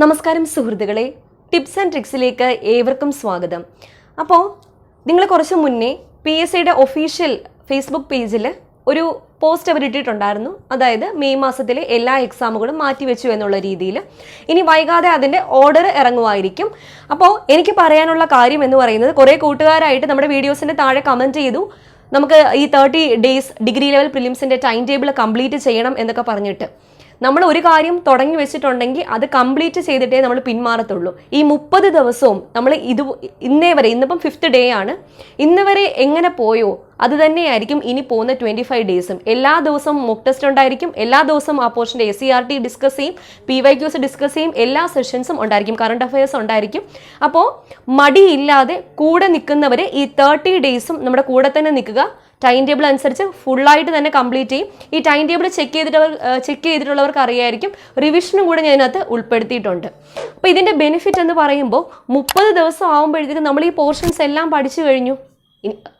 നമസ്കാരം സുഹൃത്തുക്കളെ, tips and ട്രിക്സിലേക്ക് ഏവർക്കും സ്വാഗതം. അപ്പോൾ നിങ്ങൾ കുറച്ച് മുന്നേ PSCയുടെ ഒഫീഷ്യൽ ഫേസ്ബുക്ക് പേജിൽ ഒരു പോസ്റ്റ് അവർ ഇട്ടിട്ടുണ്ടായിരുന്നു. അതായത് മെയ് മാസത്തിലെ എല്ലാ എക്സാമുകളും മാറ്റിവെച്ചു എന്നുള്ള രീതിയിൽ. ഇനി വൈകാതെ അതിൻ്റെ ഓർഡർ ഇറങ്ങുമായിരിക്കും. അപ്പോൾ എനിക്ക് പറയാനുള്ള കാര്യം എന്ന് പറയുന്നത്, കുറേ കൂട്ടുകാരായിട്ട് നമ്മുടെ വീഡിയോസിൻ്റെ താഴെ കമൻറ്റ് ചെയ്തു നമുക്ക് ഈ 30 days ഡിഗ്രി ലെവൽ പ്രിലിംസിൻ്റെ ടൈം ടേബിൾ കംപ്ലീറ്റ് ചെയ്യണം എന്നൊക്കെ പറഞ്ഞിട്ട്. നമ്മൾ ഒരു കാര്യം തുടങ്ങി വെച്ചിട്ടുണ്ടെങ്കിൽ അത് കംപ്ലീറ്റ് ചെയ്തിട്ടേ നമ്മൾ പിന്മാറത്തുള്ളൂ. ഈ 30 ദിവസവും നമ്മൾ ഇന്നേ വരെ, ഇന്നിപ്പം 5th ഡേ ആണ്, ഇന്ന് വരെ എങ്ങനെ പോയോ അത് തന്നെയായിരിക്കും ഇനി പോകുന്ന 25 ഡേയ്സും. എല്ലാ ദിവസവും മോക്ക് ടെസ്റ്റ് ഉണ്ടായിരിക്കും, എല്ലാ ദിവസവും ആ പോർഷൻ്റെ SCRT ഡിസ്കസ് ചെയ്യും, PYQs ഡിസ്കസ് ചെയ്യും, എല്ലാ സെഷൻസും ഉണ്ടായിരിക്കും, കറണ്ട് അഫയേഴ്സ് ഉണ്ടായിരിക്കും. അപ്പോൾ മടിയില്ലാതെ കൂടെ നിൽക്കുന്നവർ ഈ 30 ഡേയ്സും നമ്മുടെ കൂടെ തന്നെ നിൽക്കുക. ടൈം ടേബിൾ അനുസരിച്ച് ഫുള്ളായിട്ട് തന്നെ കംപ്ലീറ്റ് ചെയ്യും. ഈ ടൈം ടേബിൾ ചെക്ക് ചെയ്തിട്ടുള്ളവർക്ക് അറിയായിരിക്കും, റിവിഷനും കൂടെ ഞാൻ അതിനകത്ത് ഉൾപ്പെടുത്തിയിട്ടുണ്ട്. അപ്പോൾ ഇതിൻ്റെ ബെനിഫിറ്റ് എന്ന് പറയുമ്പോൾ 30 ദിവസം ആകുമ്പോഴത്തേക്കും നമ്മൾ ഈ പോർഷൻസ് എല്ലാം പഠിച്ചു കഴിഞ്ഞു.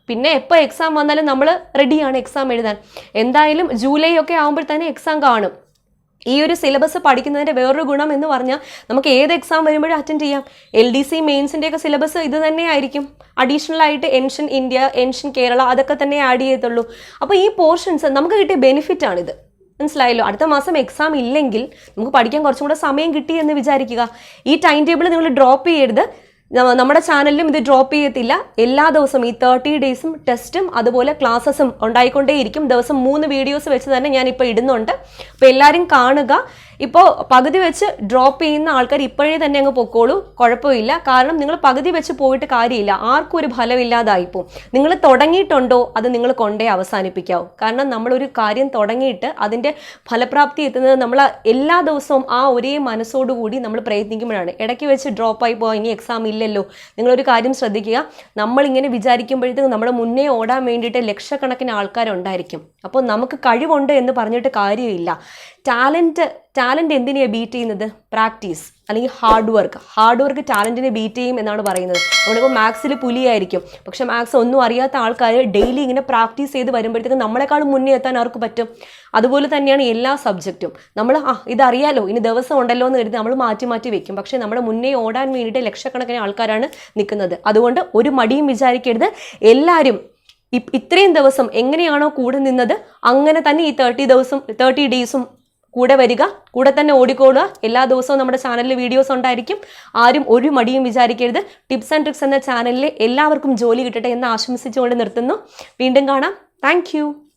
പിന്നെ എപ്പോൾ എക്സാം വന്നാലും നമ്മൾ റെഡിയാണ് എക്സാം എഴുതാൻ. എന്തായാലും ജൂലൈ ഒക്കെ ആകുമ്പോൾ തന്നെ എക്സാം കാണും. ഈ ഒരു സിലബസ് പഠിക്കുന്നതിൻ്റെ വേറൊരു ഗുണം എന്ന് പറഞ്ഞാൽ നമുക്ക് ഏത് എക്സാം വരുമ്പോഴും അറ്റൻഡ് ചെയ്യാം. LDC മെയിൻസിൻ്റെയൊക്കെ സിലബസ് ഇത് തന്നെ ആയിരിക്കും. അഡീഷണൽ ആയിട്ട് എൻഷൻ ഇന്ത്യ, എൻഷൻ കേരള അതൊക്കെ തന്നെ ആഡ് ചെയ്യത്തുള്ളൂ. അപ്പോൾ ഈ പോർഷൻസ് നമുക്ക് കിട്ടിയ ബെനിഫിറ്റ് ആണിത്. മനസ്സിലായല്ലോ? അടുത്ത മാസം എക്സാം ഇല്ലെങ്കിൽ നമുക്ക് പഠിക്കാൻ കുറച്ചും കൂടെ സമയം കിട്ടി എന്ന് വിചാരിക്കുക. ഈ ടൈം ടേബിൾ നിങ്ങൾ ഡ്രോപ്പ് ചെയ്യരുത്. നമ്മുടെ ചാനലിലും ഇത് ഡ്രോപ്പ് ചെയ്യത്തില്ല. എല്ലാ ദിവസവും ഈ 30 ഡേയ്സും ടെസ്റ്റും അതുപോലെ ക്ലാസ്സസും ഉണ്ടായിക്കൊണ്ടേയിരിക്കും. ദിവസം 3 വീഡിയോസ് വെച്ച് തന്നെ ഞാൻ ഇപ്പോൾ ഇടുന്നുണ്ട്. അപ്പോൾ എല്ലാവരും കാണുക. ഇപ്പോൾ പകുതി വെച്ച് ഡ്രോപ്പ് ചെയ്യുന്ന ആൾക്കാർ ഇപ്പോഴേ തന്നെ അങ്ങ് പൊക്കോളൂ, കുഴപ്പമില്ല. കാരണം നിങ്ങൾ പകുതി വെച്ച് പോയിട്ട് കാര്യമില്ല, ആർക്കും ഒരു ഫലമില്ലാതായിപ്പോവും. നിങ്ങൾ തുടങ്ങിയിട്ടുണ്ടോ അത് നിങ്ങൾ കൊണ്ടേ അവസാനിപ്പിക്കാവൂ. കാരണം നമ്മളൊരു കാര്യം തുടങ്ങിയിട്ട് അതിൻ്റെ ഫലപ്രാപ്തി എത്തുന്നത് നമ്മൾ എല്ലാ ദിവസവും ആ ഒരേ മനസ്സോടുകൂടി നമ്മൾ പ്രയത്നിക്കുമ്പോഴാണ്. ഇടയ്ക്ക് വെച്ച് ഡ്രോപ്പായി പോകാൻ ഇനി എക്സാം ഇല്ലല്ലോ. നിങ്ങളൊരു കാര്യം ശ്രദ്ധിക്കുക, നമ്മളിങ്ങനെ വിചാരിക്കുമ്പോഴത്തേക്കും നമ്മുടെ മുന്നേ ഓടാൻ വേണ്ടിയിട്ട് ലക്ഷക്കണക്കിന് ആൾക്കാരുണ്ടായിരിക്കും. അപ്പോൾ നമുക്ക് കഴിവുണ്ട് എന്ന് പറഞ്ഞിട്ട് കാര്യമില്ല. ടാലൻറ്റ് എന്തിനെയാണ് ബീറ്റ് ചെയ്യുന്നത്? പ്രാക്ടീസ് അല്ലെങ്കിൽ ഹാർഡ് വർക്ക് ടാലൻറ്റിനെ ബീറ്റ് ചെയ്യും എന്നാണ് പറയുന്നത്. നമ്മളിപ്പോൾ മാത്സിൽ പുലിയായിരിക്കും, പക്ഷെ മാത്സ് ഒന്നും അറിയാത്ത ആൾക്കാർ ഡെയിലി ഇങ്ങനെ പ്രാക്ടീസ് ചെയ്ത് വരുമ്പോഴത്തേക്കും നമ്മളെക്കാളും മുന്നേ എത്താൻ ആർക്ക് പറ്റും? അതുപോലെ തന്നെയാണ് എല്ലാ സബ്ജക്റ്റും. നമ്മൾ ഇതറിയാലോ, ഇനി ദിവസം ഉണ്ടല്ലോ എന്ന് കരുതി നമ്മൾ മാറ്റി വെക്കും. പക്ഷേ നമ്മുടെ മുന്നേ ഓടാൻ വേണ്ടിയിട്ട് ലക്ഷക്കണക്കിന് ആൾക്കാരാണ് നിൽക്കുന്നത്. അതുകൊണ്ട് ഒരു മടിയും വിചാരിക്കരുത്. എല്ലാവരും ഇത്രയും ദിവസം എങ്ങനെയാണോ കൂടെ നിന്നത് അങ്ങനെ തന്നെ ഈ 30 ഡേയ്സും കൂടെ വരിക, കൂടെ തന്നെ ഓടിക്കോടുക. എല്ലാ ദിവസവും നമ്മുടെ ചാനലിൽ വീഡിയോസ് ഉണ്ടായിരിക്കും. ആരും ഒരു മടിയും വിചാരിക്കരുത്. ടിപ്സ് ആൻഡ് ട്രിക്സ് എന്ന ചാനലിൽ എല്ലാവർക്കും ജോലി കിട്ടട്ടെ എന്ന് ആശംസിച്ചുകൊണ്ട് നിർത്തുന്നു. വീണ്ടും കാണാം. താങ്ക്